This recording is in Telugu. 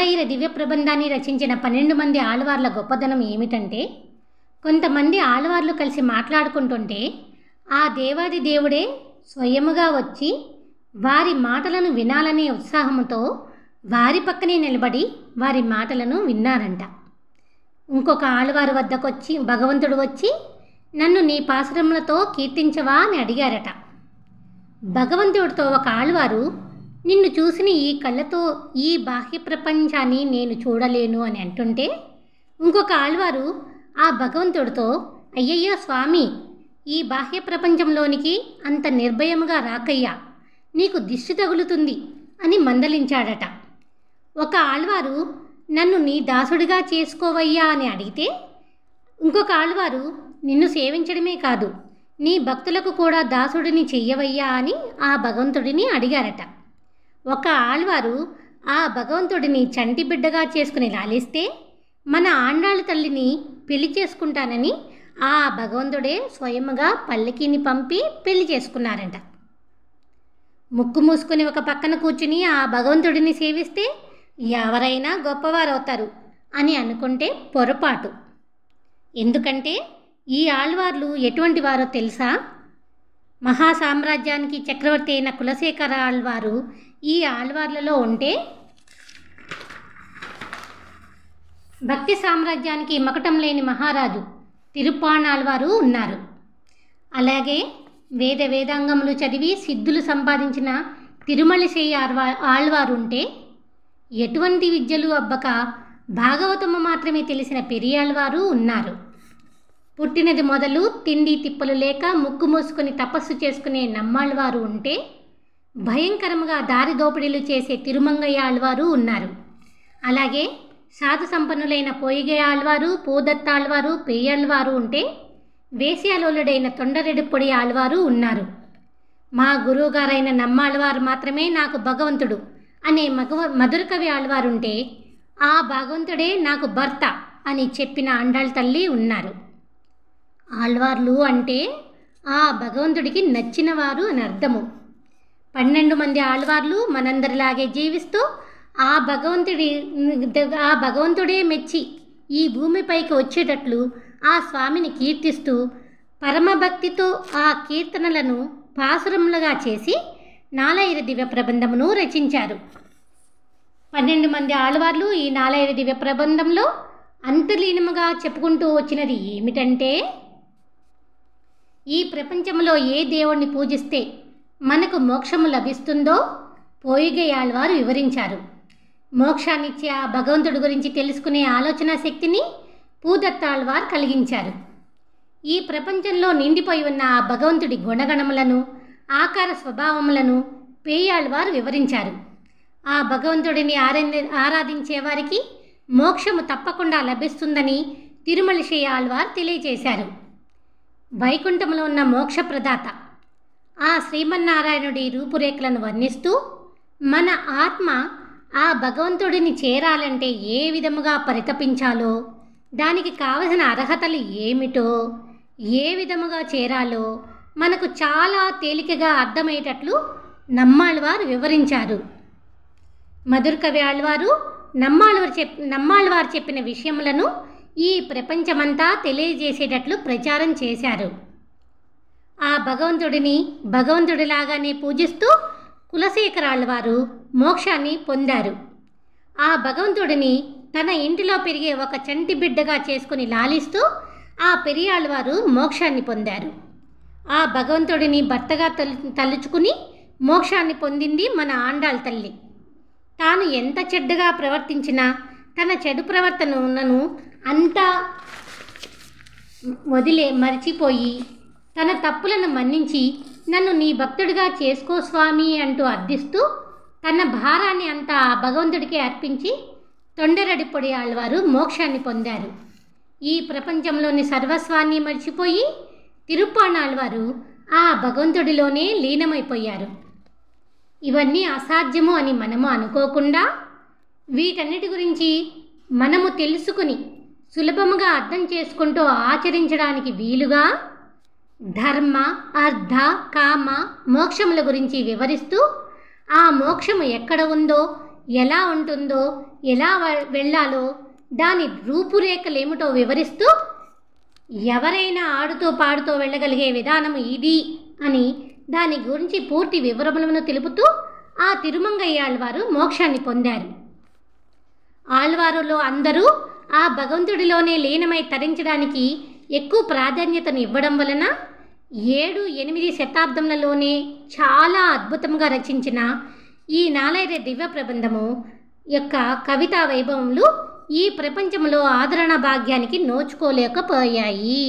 నాలాయిర దివ్య ప్రబంధాన్ని రచించిన 12 మంది ఆళ్వార్ల గొప్పదనం ఏమిటంటే, కొంతమంది ఆళ్వార్లు కలిసి మాట్లాడుకుంటుంటే ఆ దేవాది దేవుడే స్వయముగా వచ్చి వారి మాటలను వినాలనే ఉత్సాహంతో వారి పక్కనే నిలబడి వారి మాటలను విన్నారంట. ఇంకొక ఆళ్వారు వద్దకొచ్చి భగవంతుడు వచ్చి, నన్ను నీ పాసురములతో కీర్తించవా అని అడిగారట. భగవంతుడితో ఒక ఆళ్వారు, నిన్ను చూసిన ఈ కళ్ళతో ఈ బాహ్య ప్రపంచాన్ని నేను చూడలేను అని అంటుంటే, ఇంకొక ఆళ్వారు ఆ భగవంతుడితో, అయ్యయ్యో స్వామి, ఈ బాహ్య ప్రపంచంలోనికి అంత నిర్భయముగా రాకయ్యా, నీకు దిష్టి తగులుతుంది అని మందలించాడట. ఒక ఆళ్వారు, నన్ను నీ దాసుడిగా చేసుకోవయ్యా అని అడిగితే, ఇంకొక ఆళ్వారు, నిన్ను సేవించడమే కాదు నీ భక్తులకు కూడా దాసుడిని చెయ్యవయ్యా అని ఆ భగవంతుడిని అడిగారట. ఒక ఆళ్వారు ఆ భగవంతుడిని చంటి బిడ్డగా చేసుకుని లాలిస్తే మన ఆండాళ్ళ తల్లిని పెళ్లి చేసుకుంటానని ఆ భగవంతుడే స్వయముగా పల్లకిని పంపి పెళ్లి చేసుకున్నారంట. ముక్కు మూసుకొని ఒక పక్కన కూర్చుని ఆ భగవంతుడిని సేవిస్తే ఎవరైనా గొప్పవారవుతారు అని అనుకుంటే పొరపాటు. ఎందుకంటే ఈ ఆళ్వార్లు ఎటువంటి వారో తెలుసా? మహాసామ్రాజ్యానికి చక్రవర్తి అయిన కులశేఖర ఆళ్వారు ఈ ఆళ్వార్లలో ఉంటే, భక్తి సామ్రాజ్యానికి మకటం లేని మహారాజు తిరుప్పాణాళ్వారు ఉన్నారు. అలాగే వేదాంగములు చదివి సిద్ధులు సంపాదించిన తిరుమలశై ఆళ్వారు ఉంటే, ఎటువంటి విద్యలు అబ్బక భాగవతము మాత్రమే తెలిసిన పెరియాళ్వారు ఉన్నారు. పుట్టినది మొదలు తిండి తిప్పలు లేక ముక్కు మూసుకొని తపస్సు చేసుకునే నమ్మాళ్వారు ఉంటే, భయంకరముగా దారి దోపిడీలు చేసే తిరుమంగయ్య ఆళ్వారు ఉన్నారు. అలాగే సాధు సంపన్నులైన పోయిగయ్య ఆళ్వారు, పూదత్తాళ్వారు, పెయ్యాళ్వారు ఉంటే, వేశ్యాలోలుడైన తొండరెడ్డిపొడి ఆళ్వారు ఉన్నారు. మా గురువుగారైన నమ్మాళ్వారు మాత్రమే నాకు భగవంతుడు అనే మధురకవి ఆళ్వారుంటే, ఆ భగవంతుడే నాకు భర్త అని చెప్పిన ఆండాళ్ళ తల్లి ఉన్నారు. ఆళ్వార్లు అంటే ఆ భగవంతుడికి నచ్చినవారు అని అర్థము. 12 మంది ఆళ్వార్లు మనందరిలాగే జీవిస్తూ ఆ భగవంతుడే మెచ్చి ఈ భూమిపైకి వచ్చేటట్లు ఆ స్వామిని కీర్తిస్తూ పరమభక్తితో ఆ కీర్తనలను పాసురములుగా చేసి నాలాయిర దివ్య ప్రబంధమును రచించారు. 12 మంది ఆళ్వార్లు ఈ నాలాయిర దివ్య ప్రబంధంలో అంతర్లీనముగా చెప్పుకుంటూ వచ్చినది ఏమిటంటే, ఈ ప్రపంచంలో ఏ దేవుణ్ణి పూజిస్తే మనకు మోక్షము లభిస్తుందో పోయిగయాళ్వారు వివరించారు. మోక్షాన్నిచ్చే ఆ భగవంతుడి గురించి తెలుసుకునే ఆలోచన శక్తిని పూదత్తాళ్వారు కలిగించారు. ఈ ప్రపంచంలో నిండిపోయి ఉన్న ఆ భగవంతుడి గుణగణములను, ఆకార స్వభావములను పేయాళ్వారు వివరించారు. ఆ భగవంతుడిని ఆరాధించే వారికి మోక్షము తప్పకుండా లభిస్తుందని తిరుమలశై ఆళ్వారు తెలియజేశారు. వైకుంఠంలో ఉన్న మోక్షప్రదాత ఆ శ్రీమన్నారాయణుడి రూపురేఖలను వర్ణిస్తూ, మన ఆత్మ ఆ భగవంతుడిని చేరాలంటే ఏ విధముగా పరితపించాలో, దానికి కావలసిన అర్హతలు ఏమిటో, ఏ విధముగా చేరాలో మనకు చాలా తేలికగా అర్థమయ్యేటట్లు నమ్మాళ్వారు వివరించారు. మధురకవి ఆళ్వారు నమ్మాళ్వారు చెప్పిన విషయములను ఈ ప్రపంచమంతా తెలియజేసేటట్లు ప్రచారం చేశారు. ఆ భగవంతుడిని భగవంతుడిలాగానే పూజిస్తూ కులశేఖరాళ్వారు మోక్షాన్ని పొందారు. ఆ భగవంతుడిని తన ఇంటిలో పెరిగే ఒక చంటి బిడ్డగా చేసుకుని లాలిస్తూ ఆ పెరియాళ్వారు మోక్షాన్ని పొందారు. ఆ భగవంతుడిని భర్తగా తలుచుకుని మోక్షాన్ని పొందింది మన ఆండాళ్ళ తల్లి. తాను ఎంత చెడ్డగా ప్రవర్తించినా తన చెడు ప్రవర్తనను అంతా మరిచిపోయి తన తప్పులను మన్నించి, నన్ను నీ భక్తుడిగా చేసుకో స్వామి అంటూ అర్థిస్తూ తన భారాన్ని అంతా ఆ భగవంతుడికి అర్పించి తొండరెడ్డిపొడి ఆళ్వారు మోక్షాన్ని పొందారు. ఈ ప్రపంచంలోని సర్వస్వాన్ని మర్చిపోయి తిరుప్పాణాళ్వారు ఆ భగవంతుడిలోనే లీనమైపోయారు. ఇవన్నీ అసాధ్యము అని మనము అనుకోకుండా, వీటన్నిటి గురించి మనము తెలుసుకుని సులభముగా అర్థం చేసుకుంటూ ఆచరించడానికి వీలుగా ధర్మ, అర్థ, కామ, మోక్షముల గురించి వివరిస్తూ ఆ మోక్షము ఎక్కడ ఉందో, ఎలా ఉంటుందో, ఎలా వెళ్ళాలో, దాని రూపురేఖలేమిటో వివరిస్తూ ఎవరైనా ఆడుతూ పాడుతూ వెళ్ళగలిగే విధానం ఇది అని దాని గురించి పూర్తి వివరములను తెలుపుతూ ఆ తిరుమంగయ్య ఆళ్వారు మోక్షాన్ని పొందారు. ఆళ్వారులో అందరూ ఆ భగవంతుడిలోనే లీనమై తరించడానికి ఎక్కువ ప్రాధాన్యతను ఇవ్వడం వలన 7-8 శతాబ్దములలోనే చాలా అద్భుతంగా రచించిన ఈ నాలాయిర దివ్య ప్రబంధము యొక్క కవితా వైభవములు ఈ ప్రపంచంలో ఆదరణ భాగ్యానికి నోచుకోలేకపోయాయి.